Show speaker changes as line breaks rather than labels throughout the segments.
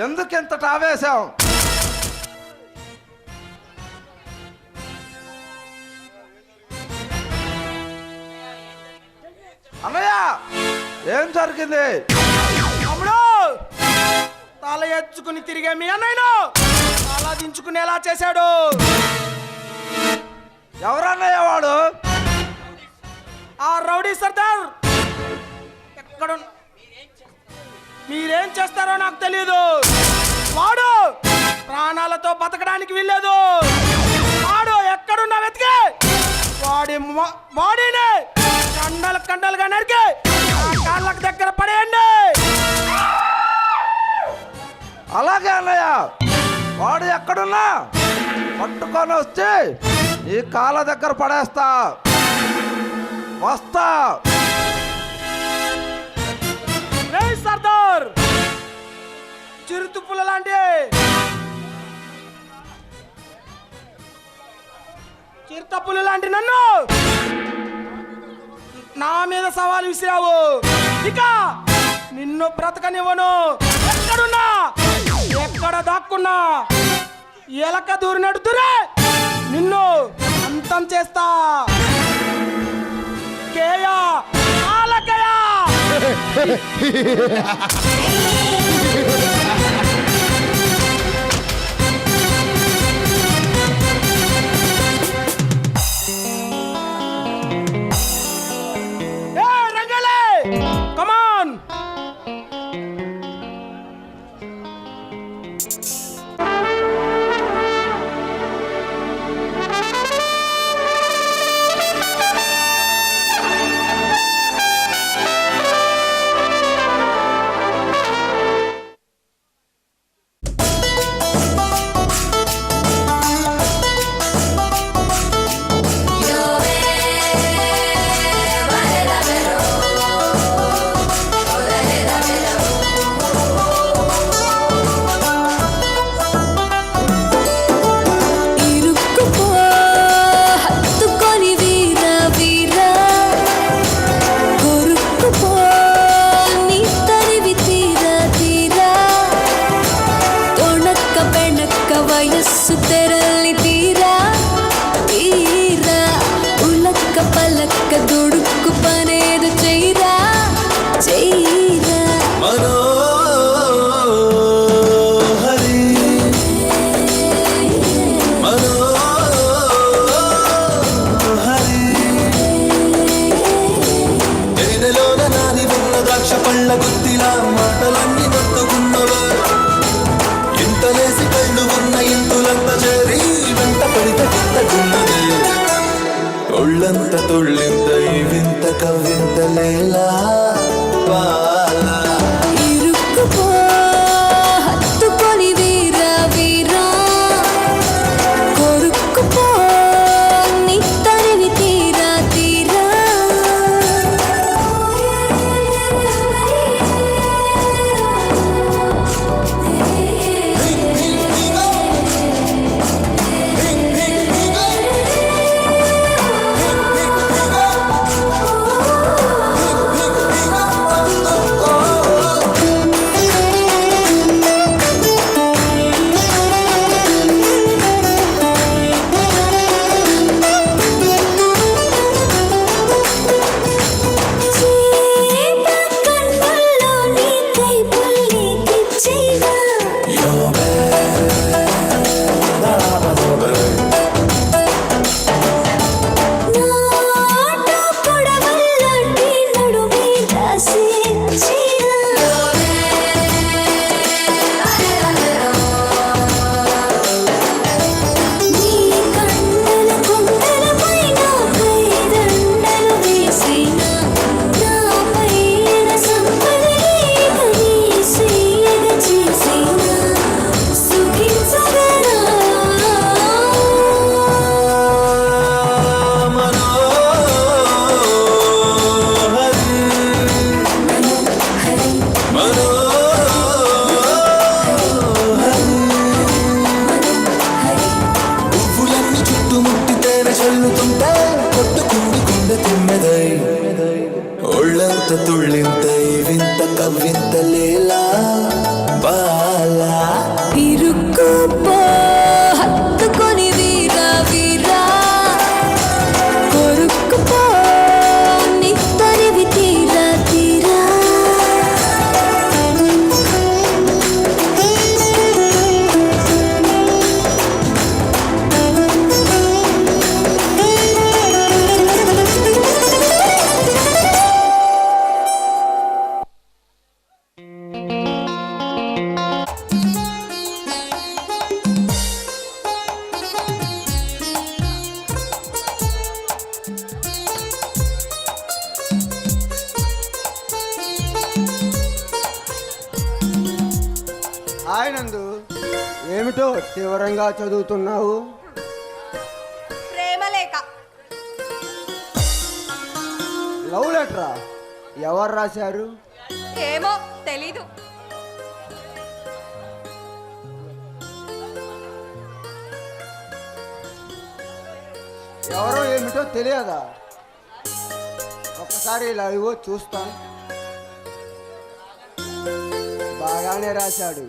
ఎందుకెంతటి ఆవేశం? అన్నయ్య ఏం జరిగింది?
తమ్ముడు, తల ఎత్తుకుని తిరిగే మీ అన్నయ్యను తల దించుకునేలా చేశాడు.
ఎవరన్నయ్య వాడు?
ఆ రౌడీ సర్దార్. ఎక్కడ మీరేం చేస్తారో నాకు తెలియదు. వాడు ప్రాణాలతో బతకడానికి వీల్లేదు. వాడు ఎక్కడున్నా వెతికి వాడి బాడీని కండలు కండలుగా నరికి కాళ్ళకు దగ్గర పడేయండి.
అలాగే అన్నయ్య, వాడు ఎక్కడున్నా పట్టుకొని వచ్చి ఈ కాళ్ళ దగ్గర పడేస్తా. వస్తా.
సర్దార్, చిరుతుప్పుల లాంటి చిరుతప్పులు లాంటి నన్ను నా మీద సవాల్ విసిరావు. ఇక నిన్ను బ్రతకనివ్వను. ఎక్కడున్నా, ఎక్కడ దాక్కున్నా ఎలక దూరినట్టు దూరే నిన్ను అంతం చేస్తా. కేయా ఆలకయా. రంగలే, కమాన్.
ఒళ్ళంత తొళ్ళింత ఈ వింత కవింత లేలా పాలా
ఇరుక్కుపో హత్తుకొని వీరా వీరా కొరుక్కుపో నీ తరివి తీరా తీరా
హాయ్ నందు, ఏమిటో తీవ్రంగా చదువుతున్నావు?
ప్రేమలేఖ.
లవ్ లెటరా? ఎవరు రాశారు?
ఏమో తెలీదు.
ఎవరో ఏమిటో తెలియదా? ఒకసారి ఇలా ఇవ్వు చూస్తాను. బాగానే రాశాడు.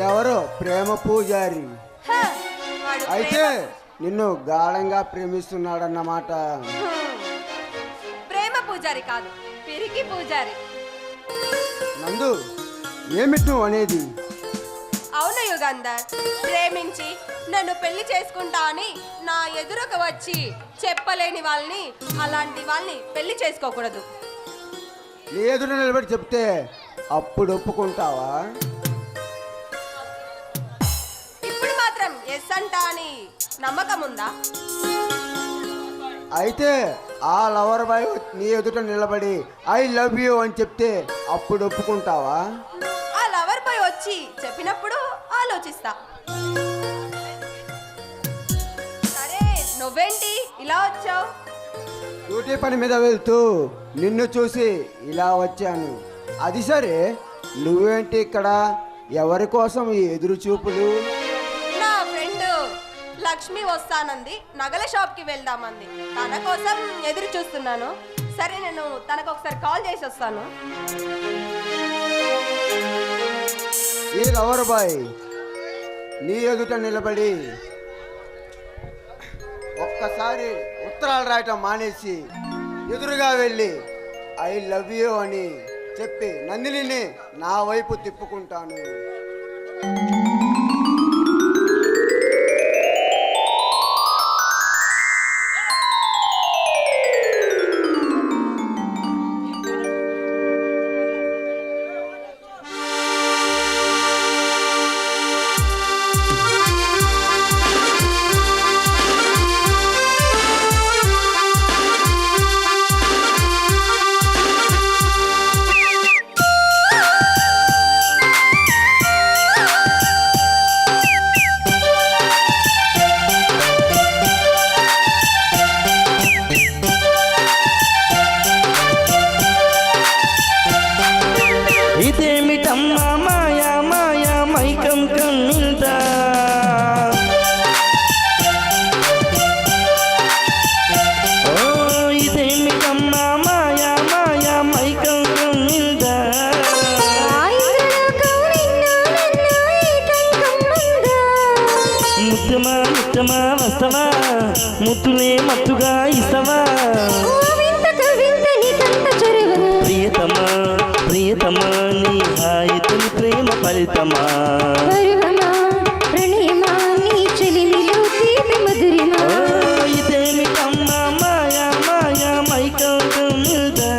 ఎవరో ప్రేమ పూజారి.
హ, వాడు
అయితే నిన్ను గాఢంగా ప్రేమిస్తున్నాడన్నమాట.
ప్రేమ పూజారి కాదు, పిరికి పూజారి.
నందు, ఏమిటి నువ్వు అనేది?
అవును యుగంధర్, ప్రేమించి నన్ను పెళ్లి చేసుకుంటా అని నా ఎదురుకు వచ్చి చెప్పలేని వాళ్ళని, అలాంటి వాళ్ళని పెళ్లి చేసుకోకూడదు.
నీ ఎదురు నిలబడి చెప్తే అప్పుడు ఒప్పుకుంటావా?
ఇప్పుడు మాత్రం ఎస్ అంటా అని నమ్మకం ఉందా?
అయితే ఆ లవర్ బాయ్ నీ ఎదుట నిలబడి ఐ లవ్ యూ అని చెప్తే అప్పుడు ఒప్పుకుంటావా?
ఆ లవర్ బాయ్ వచ్చి చెప్పినప్పుడు ఆలోచిస్తా. సరే, నువ్వేంటి ఇలా వచ్చావు?
డ్యూటీ పని మీద వెళ్తూ నిన్ను చూసి ఇలా వచ్చాను. అది సరే, నువ్వేంటి ఇక్కడ? ఎవరి కోసం ఈ ఎదురు చూపులు?
నా ఫ్రెండ్ లక్ష్మి వస్తానంది, నగల షాప్కి వెళ్దామంది. తన కోసం ఎదురు చూస్తున్నాను. సరే, నేను తనకు ఒకసారి కాల్ చేసి వస్తాను.
ఈ లవర్ బాయ్ నీ ఎదుట నిలబడి ఒక్కసారి ఉత్తరాలు రాయటం మానేసి ఎదురుగా వెళ్ళి ఐ లవ్ యూ అని చెప్పి నందినిని నా వైపు తిప్పుకుంటాను.
ఇదేమిటమ్మా మాయా మాయా మైకం కమ్మిందా? ఓ ఇదేమిటమ్మా మాయా మాయా మైకం కమ్మిందా? ముత్తమా ముత్తమా వస్తవా, ముత్తులే మత్తుగా ఇస్తవా? ప్రియతమా ప్రియతమా నీ హాయి తొలి ప్రేమ ఫలితమా? ఓ ఇదేమిటమ్మా మాయా మాయా మైకం కమ్మిందా?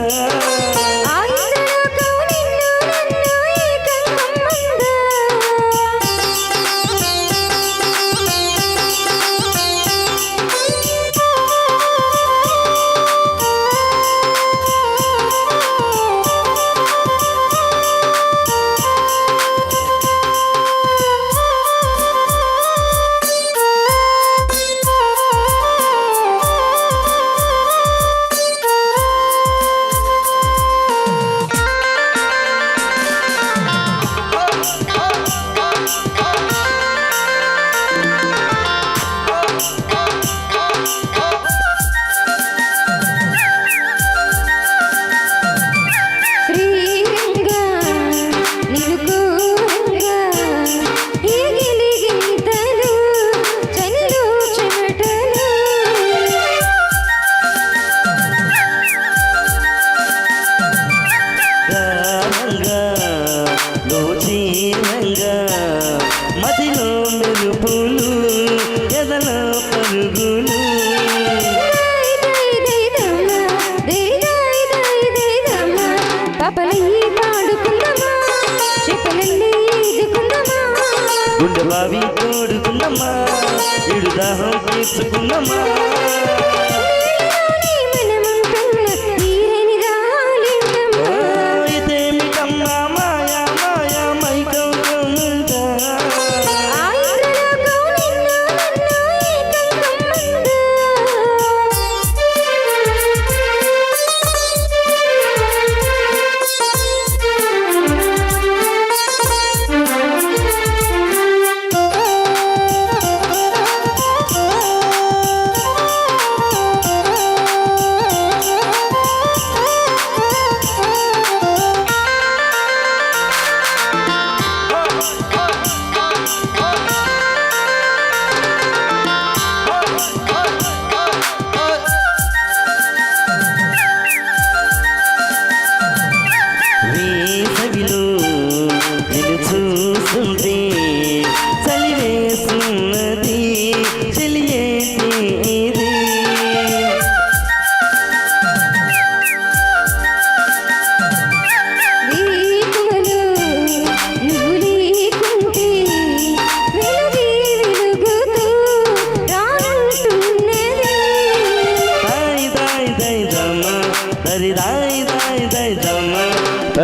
గారంగా లోచీనంగా మదిలో మెరుపులు, ఎదలో పరుగులు. గుండె బావి తోడుకుందమ్మా, ఇడు దాహం తీర్చుకుందమ్మా. ఓ ఇదేమిటమ్మా మాయా మాయా మైకం కమ్మిందా?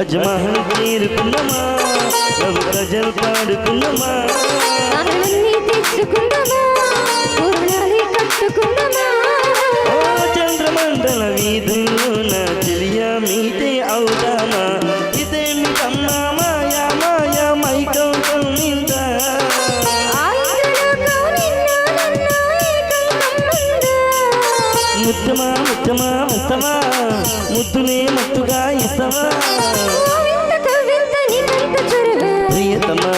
తాజ్మహల్ చేరుకున్నామా లవ్ గజల్ పాడుకున్నామా
అన్నీ తెచ్చుకుందామా పూర్ణాలి కట్టుకుందామా
ఓ చంద్రమండల వీధుల్లో నా చెలియా మీటే అవుదామా ఇదేమిటమ్మా మాయా మాయా మైకం కమ్మిందా ముత్తమా ముత్తమా ముత్తమా ముద్దునే ముత్తుగా ఇస్తావా ప్రియతమా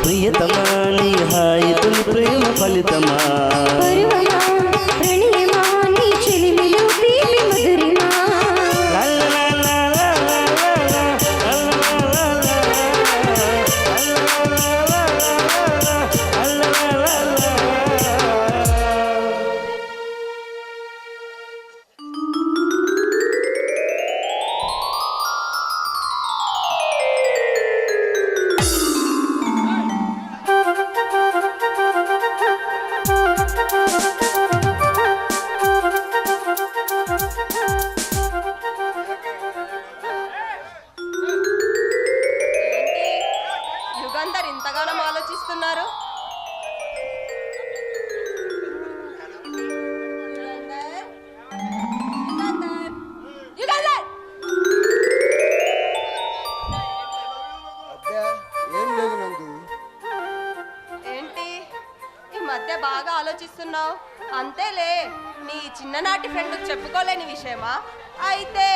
ప్రియతమా నీ హాయి తొలి ప్రేమ ఫలితమా లా లా లా లా లా లా లా లా లా లా లా లా లా లా.
ఏంటి యుగంధర్ ఇంతగానం ఆలోచిస్తున్నారు? యుగంధర్, యుగంధర్, యుగంధర్!
అబ్బే, ఏం లేదు నందు.
ఏంటి ఈ మధ్య బాగా ఆలోచిస్తున్నావు? అంతేలే, నీ చిన్ననాటి ఫ్రెండ్ చెప్పుకోలేని విషయమా? అయితే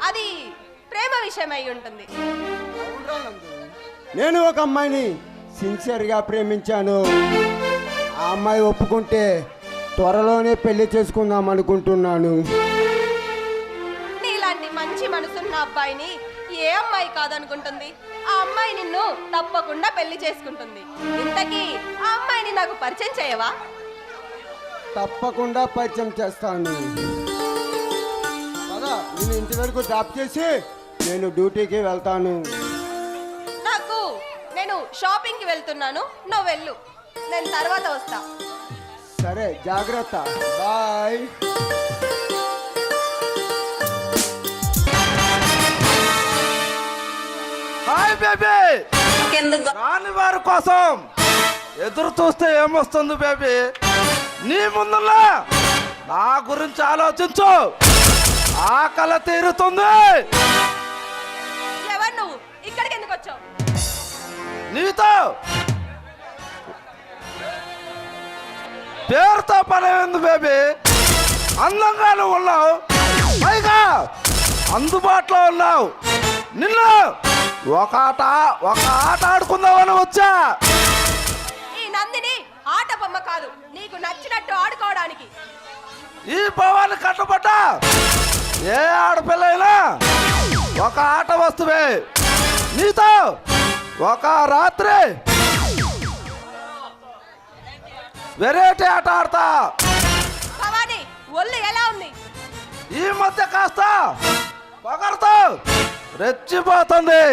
అది ప్రేమ విషయం అయి ఉంటుంది.
అవునురా నందు. నేను ఒక అమ్మాయిని సిన్సియర్గా ప్రేమించాను. ఆ అమ్మాయి ఒప్పుకుంటే త్వరలోనే పెళ్లి చేసుకుందాం అనుకుంటున్నాను.
నీలాంటి మంచి మనసున్న అబ్బాయిని ఏ అమ్మాయి కాదనుకుంటుంది? ఆ అమ్మాయి నిన్ను తప్పకుండా పెళ్లి చేసుకుంటుంది. ఇంతకీ ఆ అమ్మాయిని నాకు పరిచయం చేయవా?
తప్పకుండా పరిచయం చేస్తాను. పద, నేను ఇంటి వరకు డ్రాప్ చేసి నేను డ్యూటీకి వెళ్తాను.
నేను షాపింగ్కి వెళ్తున్నాను, నువ్వు వెళ్ళు, నేను తర్వాత వస్తా.
సరే, జాగ్రత్త. బాయ్.
Hi baby. రాని వారి కోసం ఎదురు చూస్తే ఏమొస్తుంది బేబీ? నీ ముందులా నా గురించి ఆలోచించు, ఆకలి తీరుతుంది.
ఎవరు నువ్వు? ఇక్కడికి ఎందుకు వచ్చావు?
నీతో పేరుతో పని ఉంది బేబీ. అందంగా నువ్వు ఉన్నావు, పైగా అందుబాటులో ఉన్నావు. నిన్ను ఒక ఆట ఆడుకుందామని వచ్చా.
ఈ నందిని ఆట బొమ్మ కాదు, నీకు నచ్చినట్టు ఆడుకోవడానికి.
ఈ భవాన్ని కట్టబడ్డా ఏ ఆడపిల్లైనా ఒక ఆట వస్తువే. నీతో ఒక రాత్రి వెరైటీ ఆట ఆడతా.
భవాని, ఒళ్ళు ఎలా ఉంది?
ఈ మధ్య కాస్త పొగరుతో రెచ్చిపోతుంది.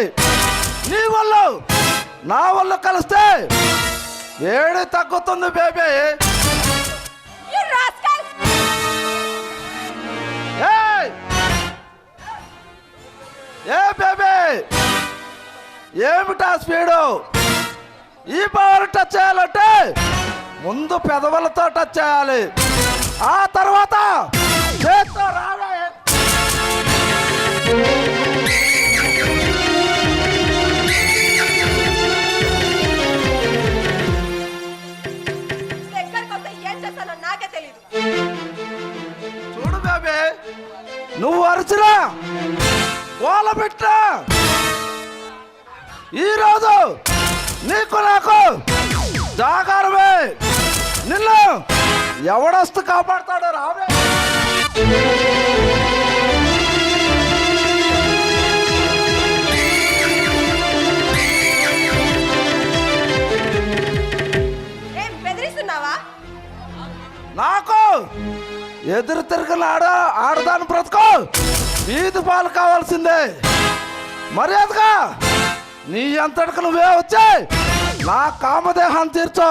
నీ ఒళ్ళు నా ఒళ్ళు కలిస్తే వేడి తగ్గుతుంది బేబీ.
You rascal!
ఏయ్! ఏ బేబీ, ఏమిటా స్పీడు? ఈ పవర్ టచ్ చేయాలంటే ముందు పెదవులతో టచ్ చేయాలి, ఆ తర్వాత చేత్తో రావే.
దగ్గరకు వస్తే ఏం చేస్తానో నాకే తెలీదు.
చూడు బేబీ, నువ్వు అరిచినా కోల పెట్టా ఈరోజు నీకు నాకు జాగారమే. నిన్ను ఎవడొస్తూ కాపాడుతాడో రావే.
ఏం బెదిరిస్తున్నావా?
నాకు ఎదురు తిరిగిన ఆడదాని బ్రతుకు వీధి పాలు కావాల్సిందే. మర్యాదగా నీ అంతటికి నువ్వే వచ్చి నా కామదేహాన్ని తీర్చు.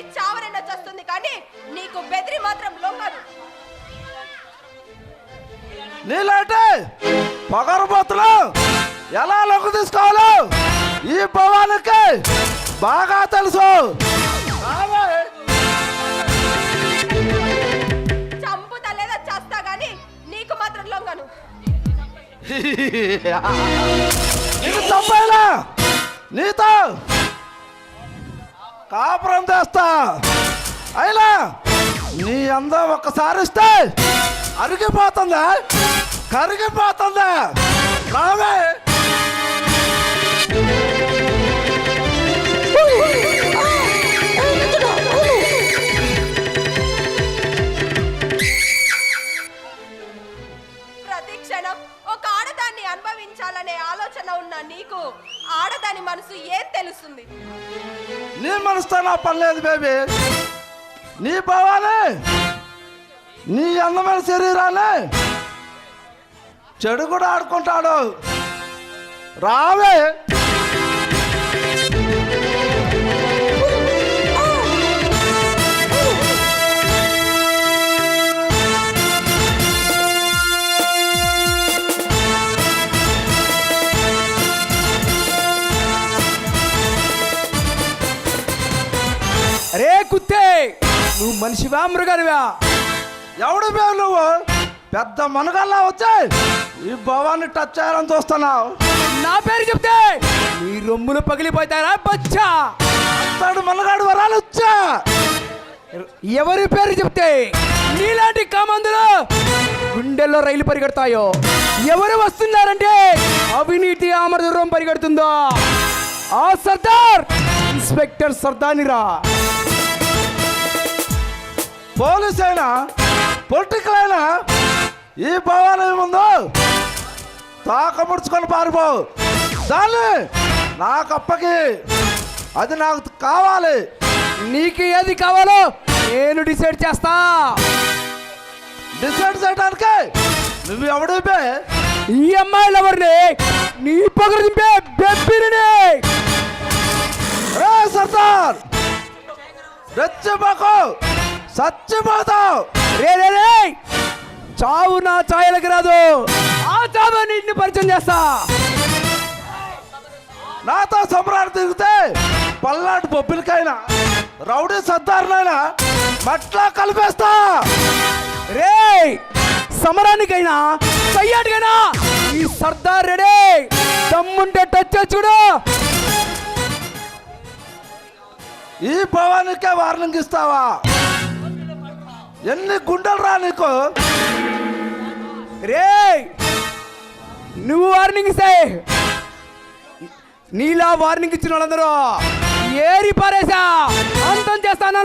బెదిరి చావరైనా చేస్తుంది కానీ నీకు బెదిరి మాత్రం లొంగను.
నీలాంటి పొగరబోతులు ఎలా లొంగ తీసుకోవాలో ఈ భవానికి బాగా తెలుసు.
చంపుతా లేదా చేస్తా గానీ నీకు మాత్రం లొంగను.
నీకు తప్పైనా నీతో కాపురం చేస్తా. అయినా నీ అందం ఒక్కసారి ఇస్తే అరిగిపోతుందా కరిగిపోతుందా? రావే.
ప్రతి క్షణం ఒక ఆడదాన్ని అనుభవించాలనే ఆలోచన ఉన్న నీకు ఆడదాని మనసు ఏం తెలుస్తుంది?
నీ మనసుతో నా పని లేదు బేబీ. నీ భావాలే నీ అందమైన శరీరాన్ని చెడు కూడా ఆడుకుంటాడు. రావే.
అరే కుత్తే, నువ్వు మనిషివా మృగానివా?
ఎవడు బేబీ నువ్వు? పెద్ద మనగల్లా వచ్చాయి ఈ భవాన్ని టచ్ చేయాలని చూస్తున్నావు.
నా పేరు చెప్తే నీ రొమ్ములు పగిలిపోతారా బచ్చా?
అతడు మనగాడు వరాలు వచ్చా.
ఎవరి పేరు చెప్తే నీలాంటి కామందులు గుండెల్లో రైలు పరిగెడతాయో, ఎవరు వస్తున్నారంటే అవినీతి ఆమరదూరం పరిగెడుతుందో ఆ సర్దార్ ఇన్స్పెక్టర్ సర్దానిరా.
పోలీస్ అయినా పొలిటికల్ అయినా ఈ భవానీ ముందు తాక ముడుచుకొని పారిపో. దాన్ని నాకు అప్పకి అది నాకు కావాలి.
నీకు ఏది కావాలో నేను డిసైడ్ చేస్తా.
డిసైడ్ చేయడానికి నువ్వు ఎవడిపే?
ఈ అమ్మాయిలు ఎవరిని? నీ పొగరు దింపే బెబ్బిరిని.
రే సర్దార్, రెచ్చిపోకు, చచ్చిపోతావు.
రే రే రే, చావు నా ఛాయలకు రాదు. ఆ చావు నీటిని పరిచయం చేస్తా.
నాతో సంబరాలు తిరిగితే పల్నాటి బొబ్బిలికైనా రౌడీ సర్దార్నైనా మట్లా కలిపేస్తా.
రే సమరానికైనా సయ్యాటికైనా ఈ సర్దార్ రెడీ. దమ్ముంటే టచ్ చూడు.
ఈ భవానికే వార్నింగ్ ఇస్తావా? ఎన్ని గుండెలు రా నీకు?
రే నువ్వు వార్నింగ్ ఇస్తే నీలా వార్నింగ్ ఇచ్చిన వాళ్ళందరూ ఏరి పారేసా, అంతం చేస్తాను.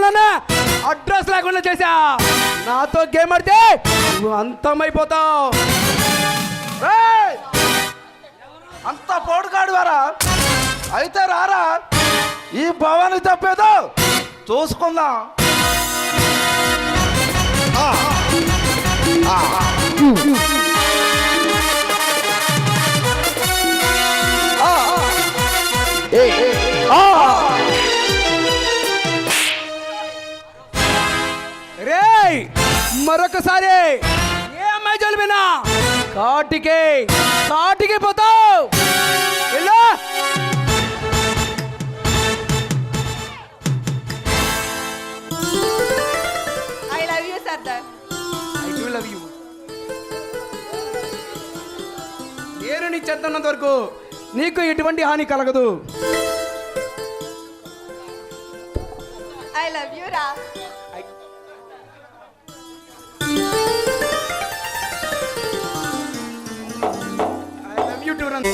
అడ్రస్ లేకుండా చేసా. నాతో గేమ్ ఆడితే నువ్వు అంతమైపోతావు.
రేయ్! అంత పోడుగాడు వారా? అయితే రారా, ఈ భవాని తప్పేదో చూసుకుందాం.
రేయ్ మరొకసారి ఏ అమ్మాయి చదివినా కాటికి కాటికి పోతావు. ఎలా
I love you Sardar.
I do love you. నేను నీ చెంతన్నంత వరకు నీకు ఎటువంటి హాని కలగదు.
ఐ లవ్ యూ రా.
I love you to run.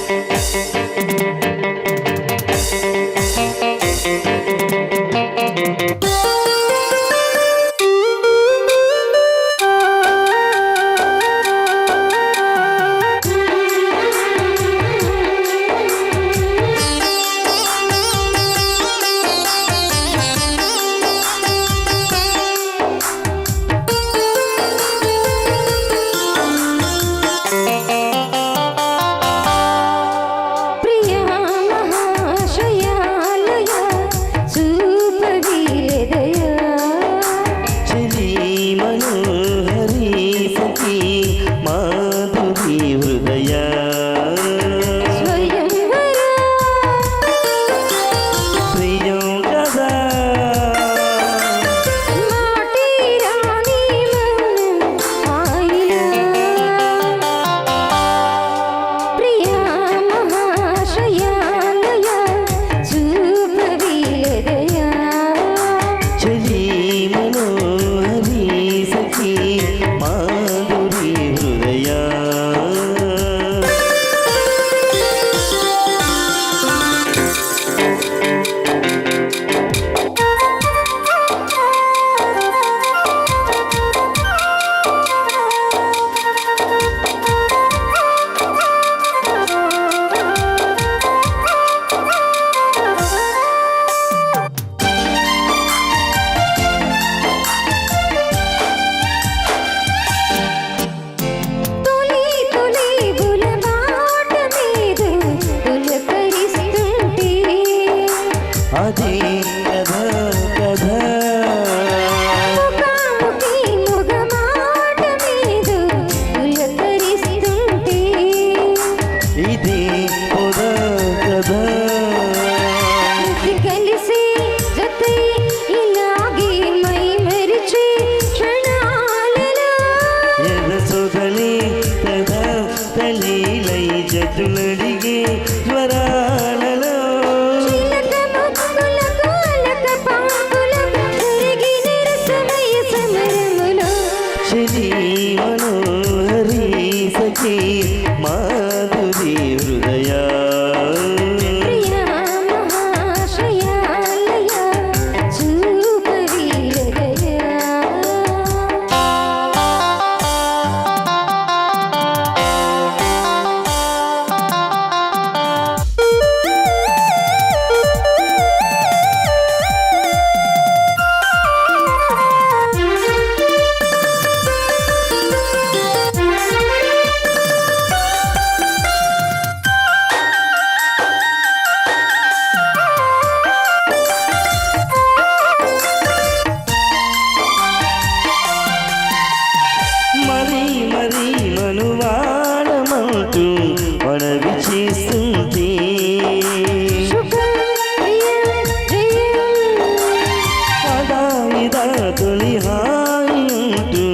మీద తొలి హాయి అంటూ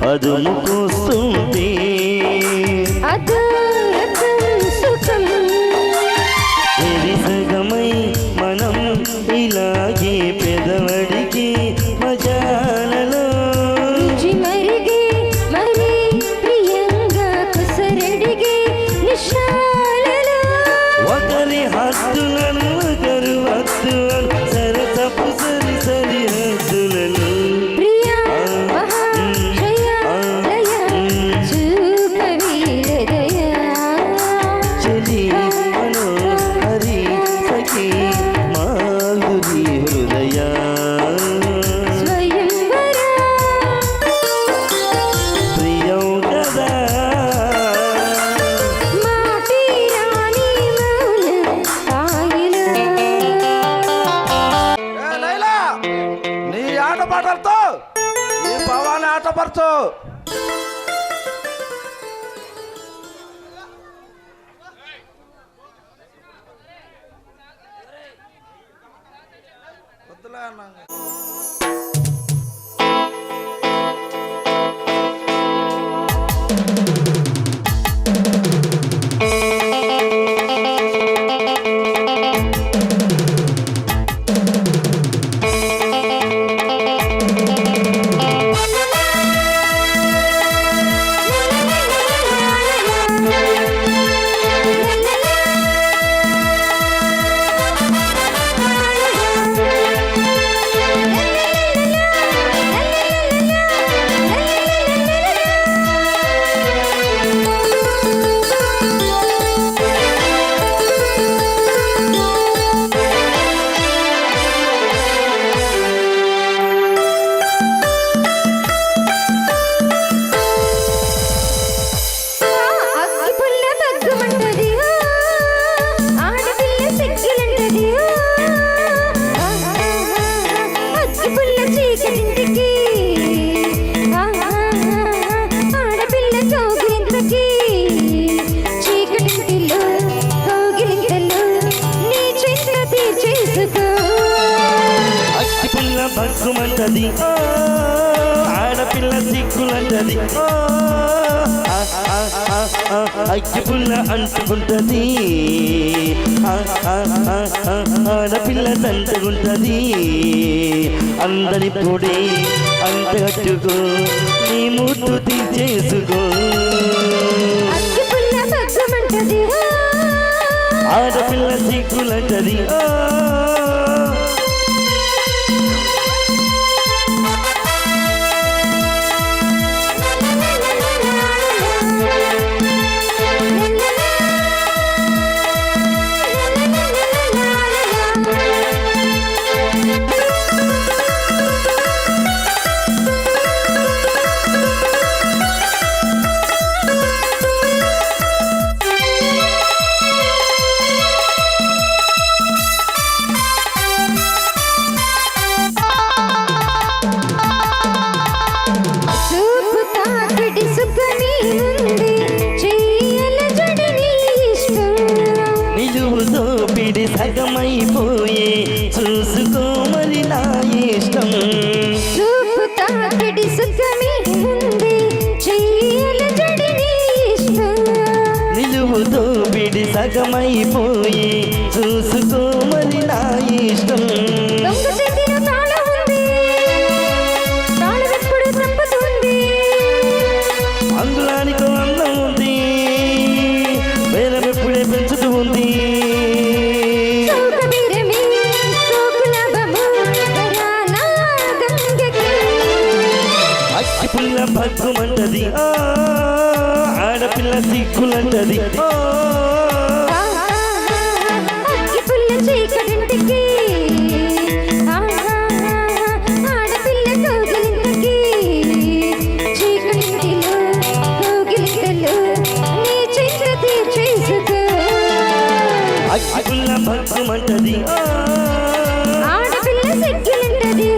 అదుముకొస్తుంటే
అదో రకం సుఖం
ఎరిసగమై మనం ఇలాగే పెదవడికి మజాలలో
మరిగే మరి ప్రియంగా కుసరడిగే నిశాలలో
ఒకరి హద్దులను ఒకరు హద్దులను సరసపు సరి సరి హద్దులను
ప్రియా మహాశయ లయ చూపవీరదయ
చెలి మనోహరి సఖి మాధురి హృదయ
స్వయంవర
ప్రియం కదా
మాటి రాణి మౌన కాయల
ఏ లైలా, నీ ఆటపాటలతో ఈ పవాన్ని ఆటపరచు. వద్దులే అన్నా.
అగ్గిపుల్ల బగ్గుమంటది ఆడపిల్ల సిగ్గులంటది అగ్గిపుల్ల చీకటింటికి ఆడపిల్ల కౌగిలింతకి చీకటింటిలో కౌగిలింతలో నీ చింత తీర్చేసుకో
అగ్గి పుల్ల బగ్గుమంటది ఆడపిల్ల సిగ్గులంటది అగ్గి పుల్ల అంటుకుంటది ఆడపిల్ల తంటుకుంటది అందరి పొడి అంటగట్టుకో నీ ముద్దు తీర్చేసుకో
అగ్గిపుల్ల బగ్గుమంటది
ఆడపిల్ల సిగ్గులంటది
చూపు తాకిడి సుఖని ఉంది చెయ్యల జడని ఇష్టం
నిలువుతో పిడి సగమైపోయే చూసుకో మరి నా ఇష్టం
చూపు తాకిడి సుఖని ఉంది చెయ్యల జడని ఇష్టం
నిలువుతో పిడి సగమైపోయే చూసుకో మరి నా ఇష్టం
దొంగ చేతిలో తాళం ఉంది తాళం ఎప్పుడు చంపుతుంది
అందులానికో అందం ఉంది వేలం ఎప్పుడే పెంచుతూ ఉంది
సౌకబీరమే సోకులాభము వరానా గంగకి
అగ్గి పుల్ల భగ్గుమంటది ఆడపిల్ల సిగ్గులంటది
అగ్గిపుల్ల చీకటింటికి ఆడపిల్ల కౌగిలింతకి చీకటింటిలో కౌగిలింతలో నీ చింత తీర్చేసుకో
అగ్గి పుల్ల భగ్గుమంటది
ఆడపిల్ల సిగ్గులుంటది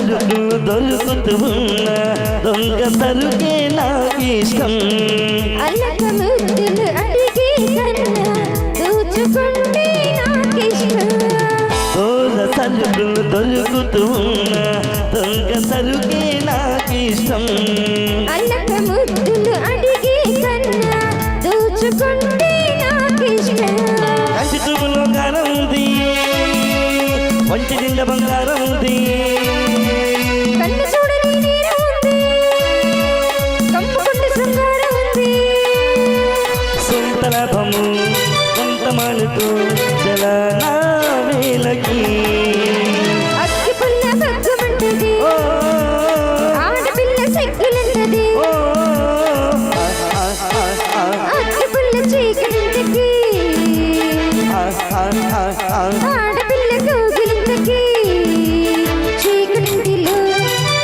సరుకులు దొరుకుతూ ఉన్న దొంగ సరుకే నాకిష్టం.
అల్లక ముద్దులు అడిగే కన్నా దోచుకుంటే నాకిష్టం.
దొంగ సరుకులు దొరుకుతూ ఉన్న దొంగ సరుకే నాకిష్టం.
అల్లక ముద్దులు అడిగే కన్నా దోచుకుంటే నాకిష్టం.
కంచి చూపులో కారం ఉంది, వంటి నిండా బంగారం ఉంది.
కన్ను చూడని నీరు ఉంది, కమ్ముకుంటే శృంగారం ఉంది.
సొంత లాభము కొంత మానుతూ చలనా వేలకి
అగ్గి పుల్ల బగ్గమంటది, ఆడపిల్ల సెక్కులంటది. అగ్గి పుల్ల చీకటింతకి, ఆడపిల్ల కౌగిలింతకి. చీకటింటిలో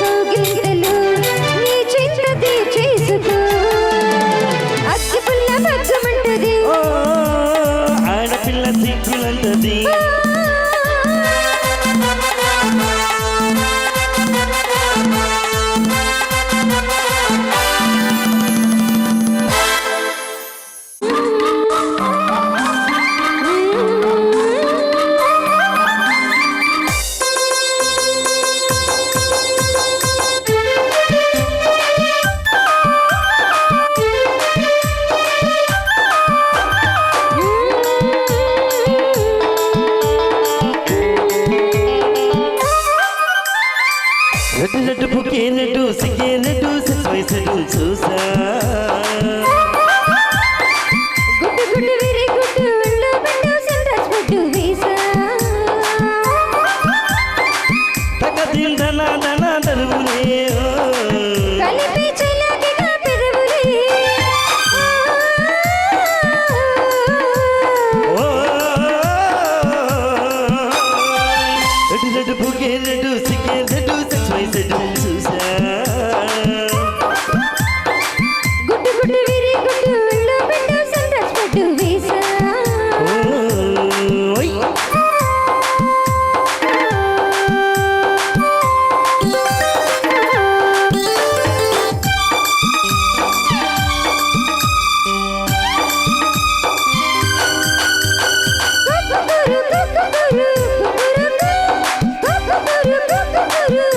కౌగిలింతలు నీ చింతది చేసుకో. అగ్గి పుల్ల బగ్గమంటది,
ఆడపిల్ల సిగ్గులంటది. రెడ్డు రెడ్డు పుకేనట్టు సిగ్గేనట్టు సెక్స్ వయసడు చూసా.
గుడ్డు గుడ్డు విరి గుడ్డు ఒళ్ళు బిడ్డు సండ్రస్ బొడ్డు వీసా.
తగ తిందనా దనా దరువులే
కలిపి చెలాకిగా పెదవులే.
రెడ్డు రెడ్డు పుకేనట్టు సిగ్గేనట్టు సెక్స్ వయసడు చూసా.
గుడ్డు గుడ్డు విరి గుడ్డు ఒళ్ళు బిడ్డు సండ్రస్ బొడ్డు వీసా.
ఓయ్
కుకురు కుకురు కుకురు కుకురు కుకురు.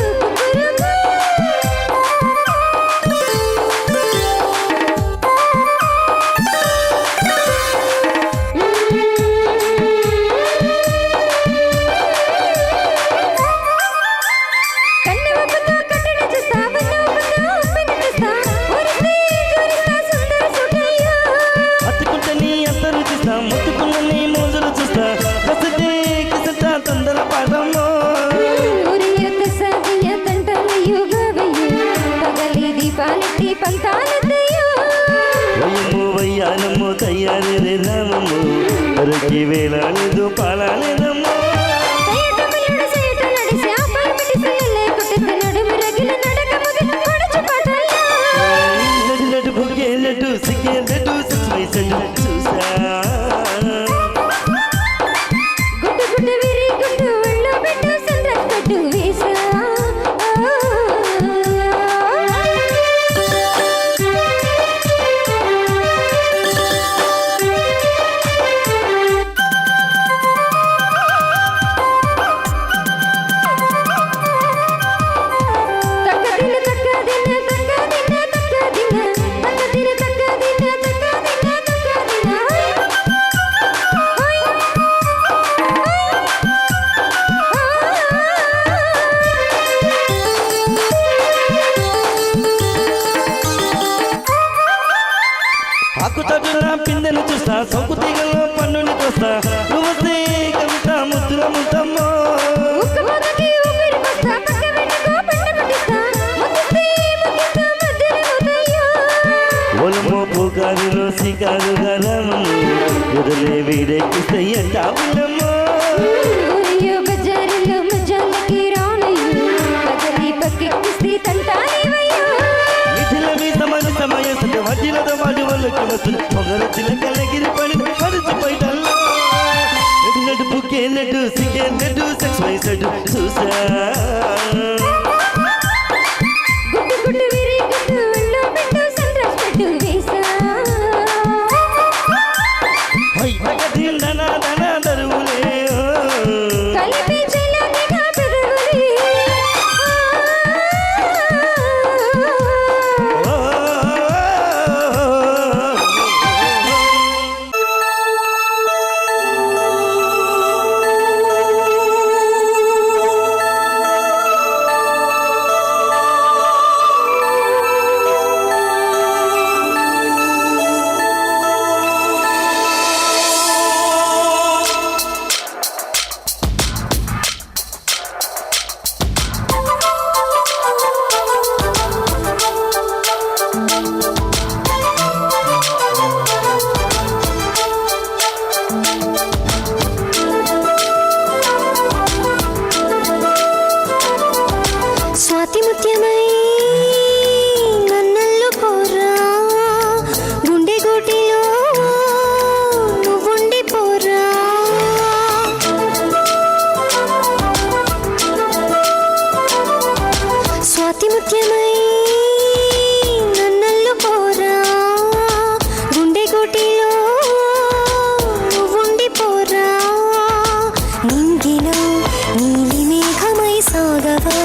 కన్ను ఒప్పుతో కట్టడి చేస్తా, వన్ను ఒప్పుతో ఉప్పెన చేస్తా. ఊరిస్తే జోరిస్తా సుందర సుఖయ్యా.
అత్తుకుంటే నీ అంతరు చూస్తా, ముత్తుకున్న నీ మోజులు చూస్తా. కసితే కిసట తొందర పాడమ్మో.
ఊరియత సాగియ తంటలయ్యో గవయ్యో. పగలి దీపాలెత్తి పంతాలెత్తయ్యో.
వయ్యమ్మో వయ్యానమ్మో తయ్యారే రే రామమ్మో. అరకి వేళాలేదు పాలాలేదమ్మో.
తయ్యటమిల్లడ సేట నడిసి ఆపలు మిడిసి ఎల్లే కొట్టెత్తి నడుము రగిలి నడక ముది పడుచు పాటల్లో.
నడు నడు బుగ్గేనట్టు సిగ్గేనట్టు సెక్స్ వయసడు చూసా.
గుడ్డు గుడ్డు విరి గుడ్డు ఒళ్ళు బిడ్డు సండ్రస్ బొడ్డు వీసా. తక్కదిన తక్కదిన తక్కదిన తక్కదిన తక్కదిన తక్కదిన తక్కదిన తక్కదిన. ఓయ్
ఆకుతాడు నా పిందెను చూస్తా, సొంకు తీగలో పన్నుని తోస్తా. నువ్వొస్తే కవిత ముద్దుల ముద్దమ్మో.
ఉక్కమొదటి ఊపిరి కొస్తా, పక్క వెనుకో పంట పట్టిస్తా. ముద్దిస్తే ముద్దిస్తా మధ్యలో ఉదయ్యో.
ఒలమో పుకారులో సికారుగా రామము. ఎదులే వీడెక్కిస్తే ఎంటావులమ్మో.
ఊరియో బజారులో మజాలకి రానయ్యో. పగలి పక్కెక్కిస్తే తంటాలేవయ్యో.
మిథిల మీద మన సమయ మధ్యలో వాడి వాళ్ళకి వస్తుంది పొగల చిలకలగిరి పడి పడిచిపోయిటల్లో. నడు నడు పుకేనట్టు సిగ్గేనట్టు సెక్స్ వయసడు చూసా.
ముత్యమై నన్నల్లు పోరా గుండె గుటిలో ఉండిపోరా నింగిలో నీలి మేఘమై సాగవా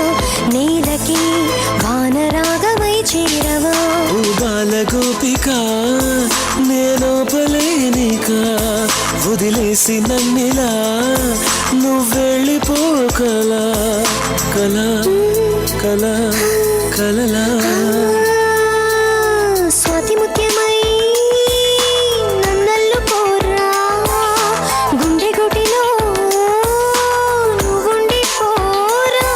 నేలకి వానరాగమై చేరవా
బాల గోపిక నేనోపలేనిక వదిలేసి నన్నిలా నువ్వెళ్ళిపోకలా కలా కలా కలలా
స్వాతి ముత్యమై నన్నల్లు పోరా గుండె గుటిలో ఉండిపోరా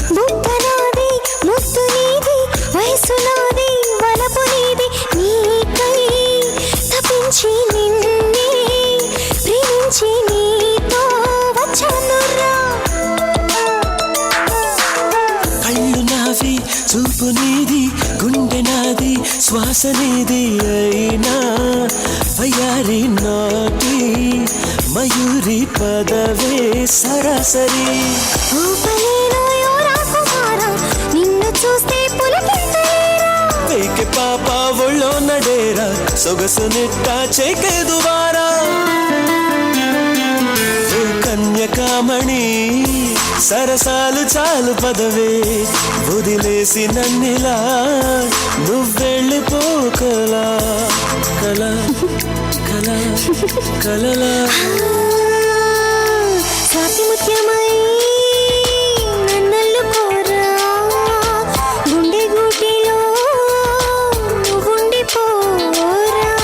బుట్టనాది ముత్తు నీది వయసు నాది వలపు నీది నీకై తపించి నిన్నే ప్రేమించి నీతో వచ్చానురా
కళ్ళు నావి చూపు నీది గుండె నాది శ్వాస నీది అయినా వయ్యారి నాటి మయూరి పదవే సరాసరి
ఊపలేను యోరా కుమారా నిన్ను చూస్తే పులకింతలేరా
పేకే పాప ఒళ్ళో నడేరా సొగసు నిట్ట చేకేదువారా ఓ కన్యకామణి సరసాలు చాలు పదవే వదిలేసి నన్నిలా నువ్వెళ్ళిపోకలా కలా కలా కలలా
స్వాతి ముత్యమై నన్నల్లు పోరా గుండె గుటిలో ఉండిపోరా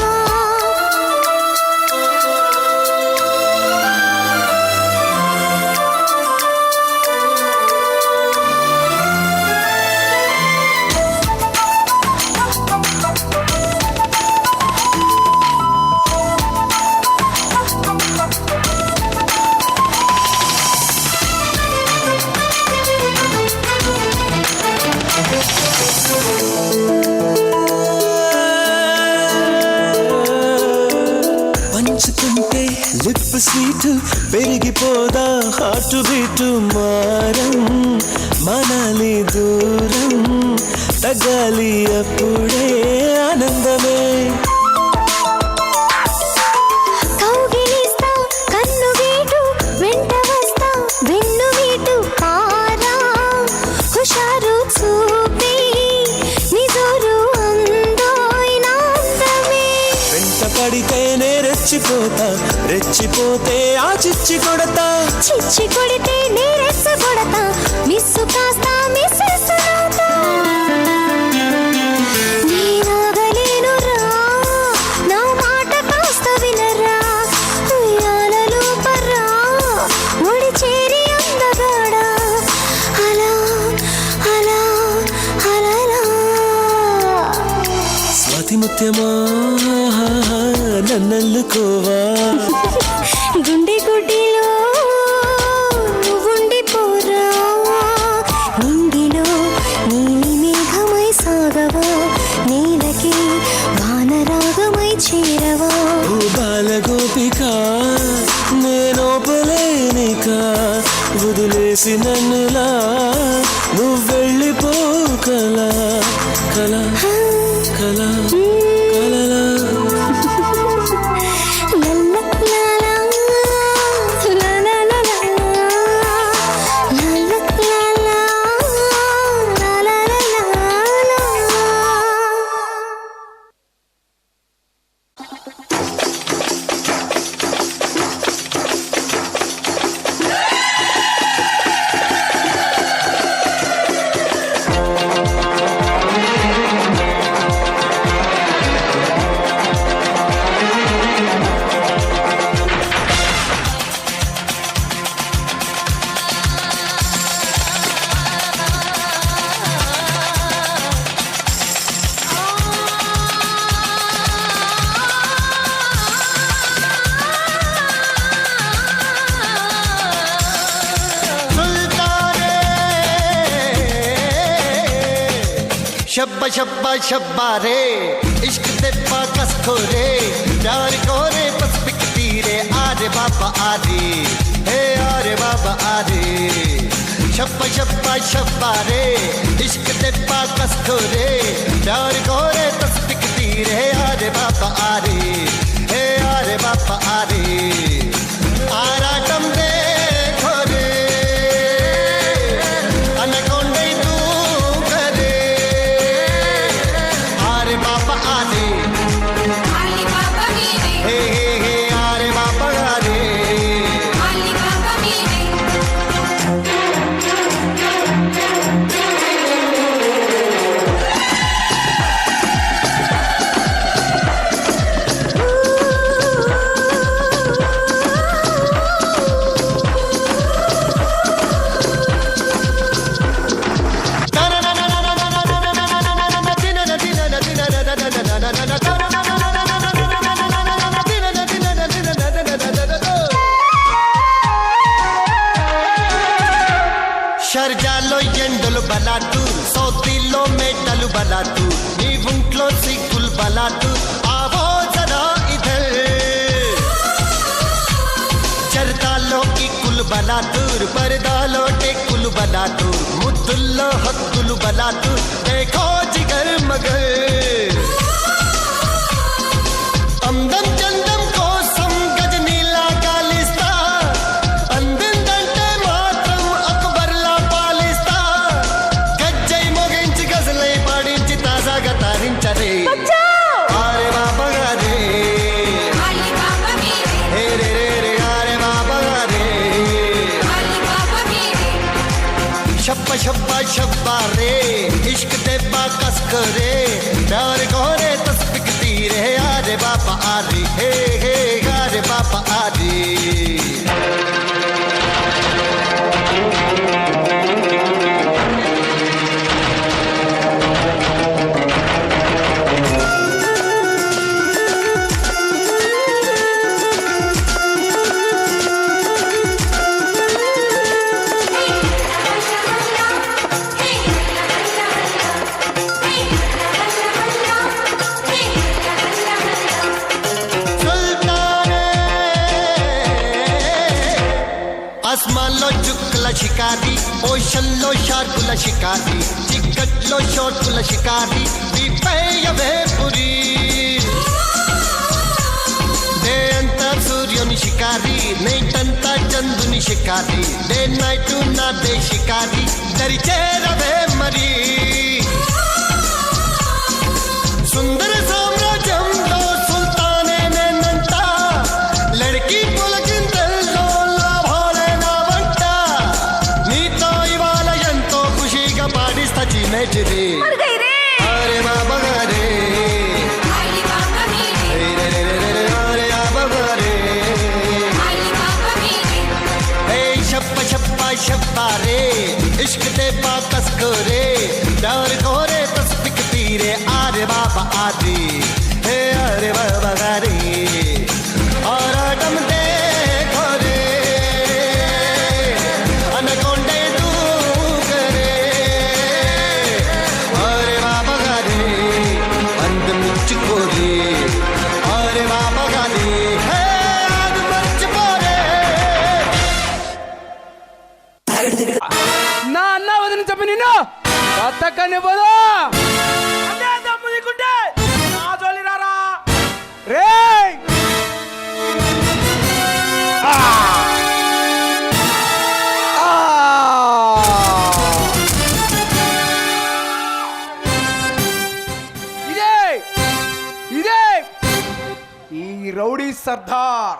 పంచుకుంటే లిప్ స్వీట్ పెరిగిపోదా హార్ట్ బీట్ మారం మనాలి దూరం తగ్గాలి అప్పుడే ఆనందమే
కౌగిలిస్తా కన్ను వీటు వెంట వస్తా వెన్ను వీటు పారా హుషారు చూపి నిజోరు అందోయిన అందమే
వెంట పడితేనే రెచ్చిపోతా రెచ్చిపోతే ఆ చిచ్చి కొడతా
చిచ్చి కొడితే నీరెస్సు కొడతా మిస్సు కాస్త మిస్సెస్ నవ్వుతా నేనాగలేనురా నా మాట కాస్త వినరా ఉయ్యాలలో పర్రా ఒడి చేరి అందగాడా అలా అలా అలలా
స్వాతి ముత్యమా నన్నల్లుకోవా
గుండె గుడ్డిలో ఉండిపోరా నింగిలో నీలి మేఘమై సాగవా నేలకి వానరాగమై చేరవా
ఓ బాల గోపిక నేనోపలేనిక వదిలేసి నన్నులా నువ్వెళ్ళిపోకలా కలా కలా కలలా
शब्बा शब्बा शब्बा रे इश्क दे पाकस खोरे प्यार कोरे बस बिकती रे आरे बाबा आरे हे आरे बाबा आरे शब्बा शब्बा शब्बा रे इश्क दे पाकस खोरे प्यार कोरे बस बिकती रे आरे बाबा आरे हे आरे बाबा आरे आराटम दे खोरे अनकोंडे तू करे आरे बाबा आरे
आली बाबा मेरे
हे हे हे आरे बाबा आरे
आली बाबा मेरे షర్జాలో ఎండలు బలాటు సౌతిలో మేటలు బలాటు నీ ఒంట్లో సిగ్గులు బలాటు ఆవో జరా ఇధర్ చర్దాలో కిక్కులు బలాటు పరదాలో టెక్కులు బలాటు ముద్దుల్లో హక్కులు బలాటు దేఖో జిగర్ మగర్ అందం చందం కోసం గజనీలా గాలిస్తా అందిందంటే మాత్రం అక్బర్లా పాలిస్తా గజ్జై మొగించి గజలై పాడించి తాజాగా తారించరే ఆరే బాబా గారే आली बाबा मेरे
హే రే రే రే ఆరే బాబా గారే
आली बाबा मेरे
शब्बा शब्बा शब्बा रे इश्क दे बाकस करे प्यार कोरे तस्बिकती रे आरे बाबा आरे हे हे आरे बाबा आरे ఆస్మాన్లో చుక్కల షికారి ఓషన్లో షార్కుల షికారి చిక్కట్లో షోర్కుల షికారి విపేయవే పురి డే అంతా సూర్యుని షికారి నైట్ అంతా చందుని షికారి డే నైట్ నా దే షికారి దరి చేరవే మరి సుందర సామ్రాజ్యంలో సుల్తానే నేనంట లడ్కీ పులకింతల్లో లాభాలే నా వంట నీతో ఇవాళ ఎంతో ఖుషిగా పాడిస్తా చిన్నచిరి అరే బాబా గారే
आली बाबा मेरे
రే రే రే రే రే అరే బాబా గారే
आली बाबा मेरे
हे शप्पा शप्पा शप्पा रे इश्क दे बाकस करे प्यार कोरे तस्बिकती रे आरे बाबा आरे हे अरे बाबा गारे आराटम दे खोरे अनकोंडे तू करे अरे बाबा गारे अंद मुच्च कोरे अरे बाबा गारे हे अंद मुच्च कोरे
నా అన్న వదిలి చెప్పి నిన్ను బతకని పోదు
అదే దమ్ము నీకుంటే నా జోలి రారా
రే ఇదే ఇదే ఈ రౌడీ సర్దార్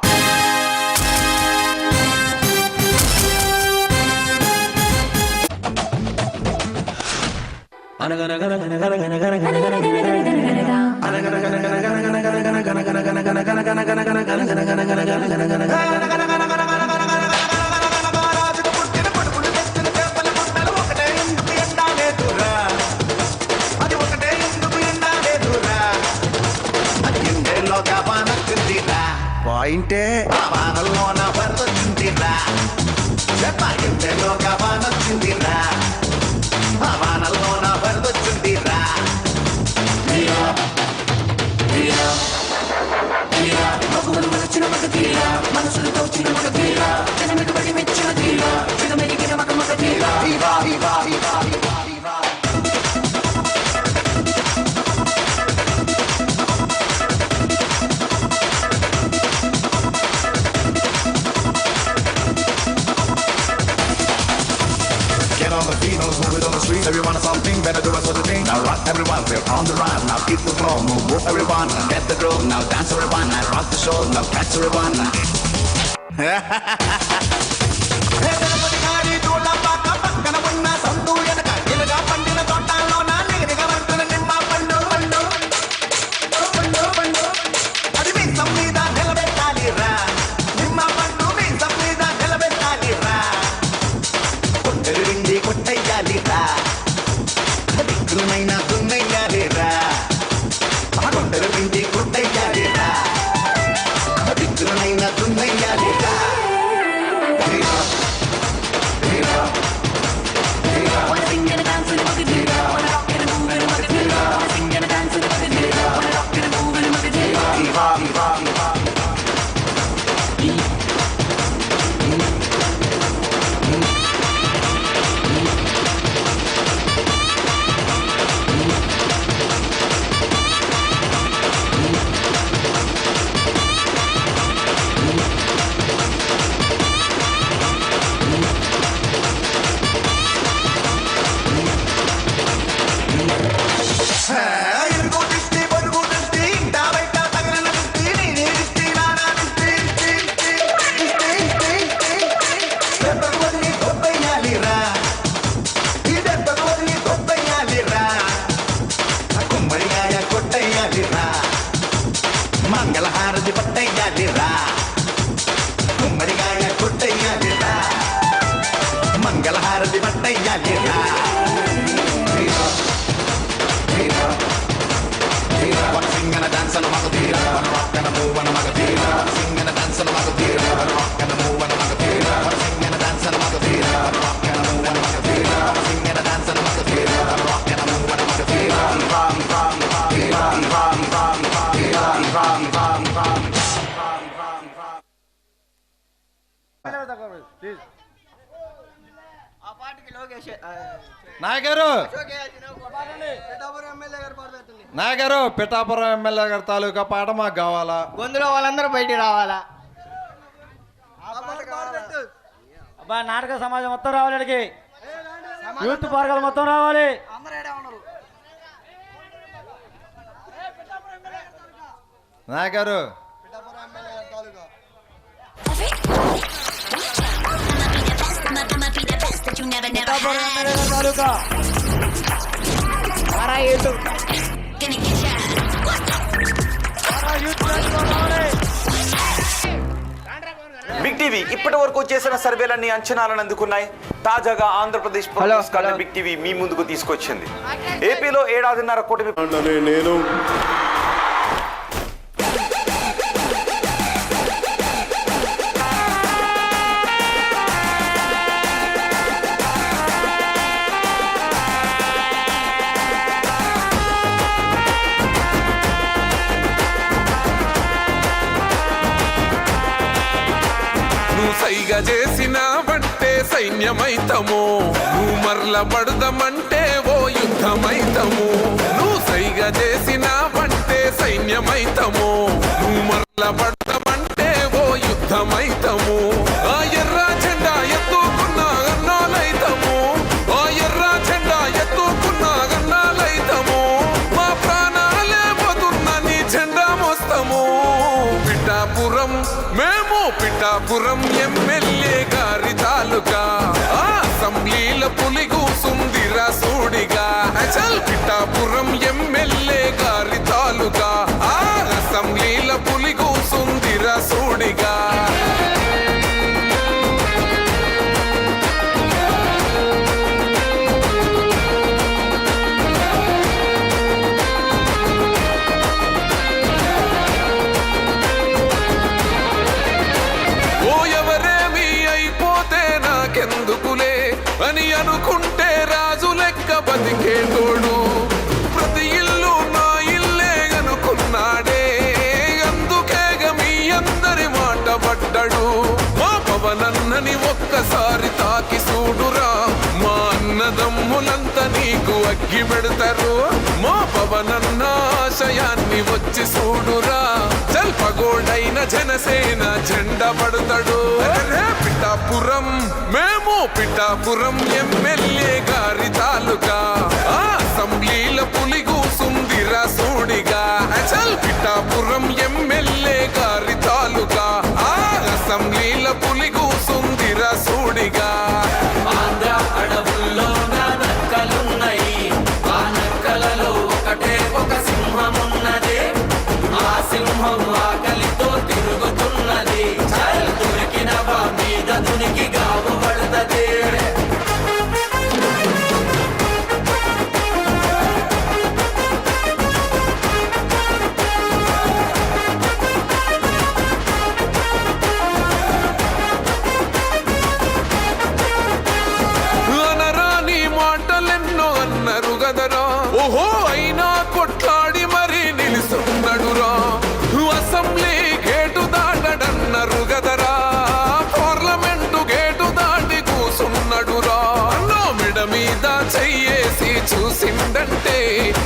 పాయింటే
వానల్లోన వరదొచ్చిందిరా చెప్పంటేలోగా వానొచ్చిందిరా వానల్లోన వరదొచ్చిందిరా move it on the street. Everyone is something, better do a sort of thing. Now rock everyone, we're on the run. Now keep the flow, move everyone. Get the groove, now dance everyone. I rock the show, now catch everyone.
పక్కన ఉన్న సందు ఎనక ఎలుగా పండిన తోటలో నా నిగనిగా వంతుల నిమ్మ పండు పండు పండు పండు అది మీ మీద నిలబెట్టాలి రా నిమ్మ పండు మీ మీద నిలబెట్టాలి రా కొట్టెలు విండి కొట్టయ్యాలి రా దిక్కులమైన దున్నయ్యాలి రా కొట్టెలు విండి కొట్టయ్యాలి రా దిక్కులమైన దున్నయ్యాలి రా మంగళహారతి పట్టయ్యాలి రా కుమ్మరిగాయ కొట్టయ్యాలి రా మంగళహారతి పట్టయ్యాలి రా One sing and a dance and a magadira, one rock and a move and a magadira, one sing and a dance and a magadira, one rock and a move and a magadira, one sing and a dance and a magadira, one rock and a move and a magadira, one sing and a dance and a magadira, one rock and a move and a magadira.
నాయగారు నాయగారు Pithapuram MLA గారి తాలూకా పాట మాకు కావాలా.
గొంతులో వాళ్ళందరూ బయటికి రావాలా.
అబ్బా నాటక సమాజం మొత్తం రావాలి, అడిగి యూత్ పార్కులు మొత్తం రావాలి.
నాయగారు
తాలూకా
బిగ్ టీవీ ఇప్పటి వరకు చేసిన సర్వేలన్నీ అంచనాలను అందుకున్నాయి. తాజాగా Andhra Pradesh police card big TV మీ ముందుకు తీసుకొచ్చింది. ఏపీలో 7.5 కోటి
నేను
సైగా చేసినావంటే సైన్యమైతము, నువ్వు మరల పడదమంటే ఓ యుద్ధమైతము. నువ్వు సైగా చేసినావంటే సైన్యమైతము, నువ్వు మరల పడదమంటే ఓ యుద్ధమైతము. ఆ ఎర్ర జెండా ఎత్తుకున్న అన్నాలైతము, ఆ ఎర్ర జెండా ఎత్తుకున్న అన్నాలైతము. మా ప్రాణాలే పోతున్న నీ జెండా మోస్తాము. పిఠాపురం మేము పిఠాపురం ఎమ్మెల్యే గారి తాలూకా అసెంబ్లీల పులి కూసుందిరా సూడిగా. చల్ పిఠాపురం ఎమ్మెల్యే గారి తాలూకా అసెంబ్లీల పులి కూసుందిరా సూడిగా. ఎందుకులే అని అనుకుంటే రాజు లెక్క బతికేటోడు, ప్రతి ఇల్లు నా ఇల్లే అనుకున్నాడే. అందుకేగ మీ అందరి మాట పడ్డాడు. మా పవనన్నని ఒక్కసారి తాకి చూడురా, మా అన్నదమ్ములంతా నీకు అగ్గి పెడతారు. మా పవనన్న ఆశయాన్ని వచ్చి చూడురా జల్పగోడైన జనసేన జెండా పడతాడు పిఠాపురం మేము పిఠాపురం ఎమ్మెల్యే గారి తాలూకా అసెంబ్లీల పులిగూసుందిరా సోడిగా చల్ పిఠాపురం ఎమ్మెల్యే గారి తాలూకా అసెంబ్లీల పులిగూసుందిరా సోడిగా
ఆంధ్ర అడవుల్లో నక్కలున్నాయి ఆ నక్కలలో ఒకటే ఒక సింహం ఉన్నది ఆ సింహం ఆకలితో తిరుగుతున్నది చల్ దొరికిన మీద దునికి గావు పడుతుంది
అనరాని మాటలెన్నో అన్నారు గదరా ఓహో అయినా కొట్లాడి మరి నిలుస్తున్నాడురా అసెంబ్లీ గేటు దాటడన్నారు గదరా పార్లమెంటు గేటు దాటి కూసున్నాడురా అన్నో మెడ మీద చెయ్యేసి చూసిందంటే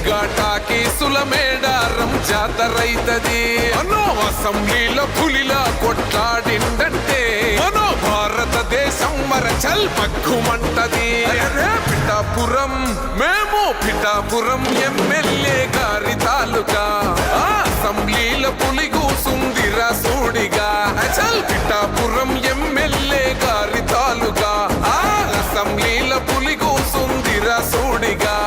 ఘాటాకి సులమేడారం జాతరైతది అన్నో అసెంబ్లీలో పులిలా కొట్లాడిందంటే మనో భారతదేశం మరచల్ పక్కుమంటది పిఠాపురం మేము పిఠాపురం ఎమ్మెల్యే గారి తాలూకా అసెంబ్లీల పులిగూసుందిరా సోడిగా చల్ పిఠాపురం ఎమ్మెల్యే గారి తాలూకా అసెంబ్లీల పులిగూసుందిరా సోడిగా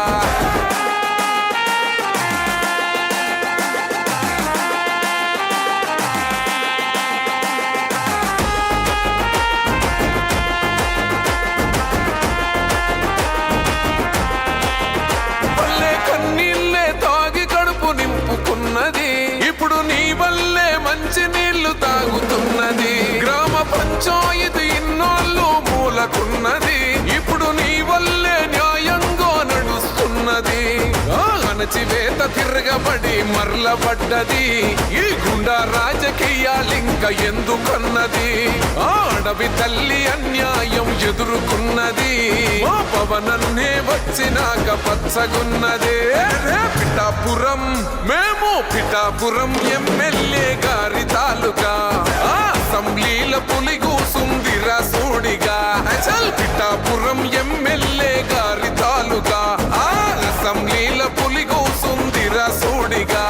కన్నీళ్ళే తాగి కడుపు నింపుకున్నది ఇప్పుడు నీ వల్లే మంచి నీళ్లు తాగుతున్నది గ్రామ పంచాయతీ ఇన్నాళ్ళు మూలకున్నది ఇప్పుడు నీ వల్లే న్యాయంగా నడుస్తున్నది అణచివేత తిరగబడి మరలబడ్డది ఈ గుండా రాజకీయాలింక ఎందుకన్నది అడవి తల్లి అన్యాయం ఎదుర్కొన్నది మా పవనన్నే వచ్చినాక పచ్చగున్నదే పిఠాపురం మేము పిఠాపురం ఎమ్మెల్యే గారి తాలూకా అసెంబ్లీల పులిగూసుందిరా సోడిగా చల్ పిఠాపురం ఎమ్మెల్యే గారి తాలూకా అసెంబ్లీల పులిగూసుందిరా సోడిగా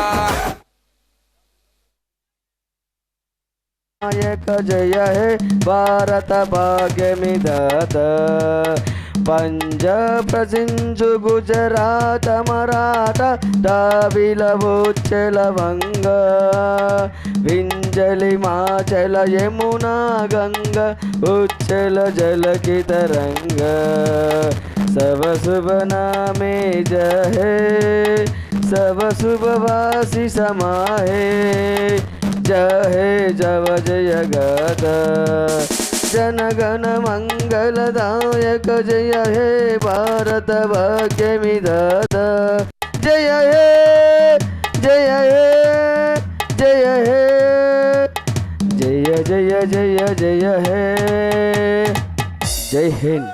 నాయక జయ హే భారత భాగ్యమిదాత పంజాబ్ సింధు గుజరాత మరాఠ దావిల ఉచ్చల వంగ వింజలి మాచల యమునా గంగ ఉచ్చల జలకి తరంగ సవ శుభ నామే జహే సవ శుభవాసి సమాహే జహే జవ జయ గద जनगण मंगलदायक जय हे भारत भाग्यमिदात जय हे जय हे जय हे जय जय जय जय हे जय हिंद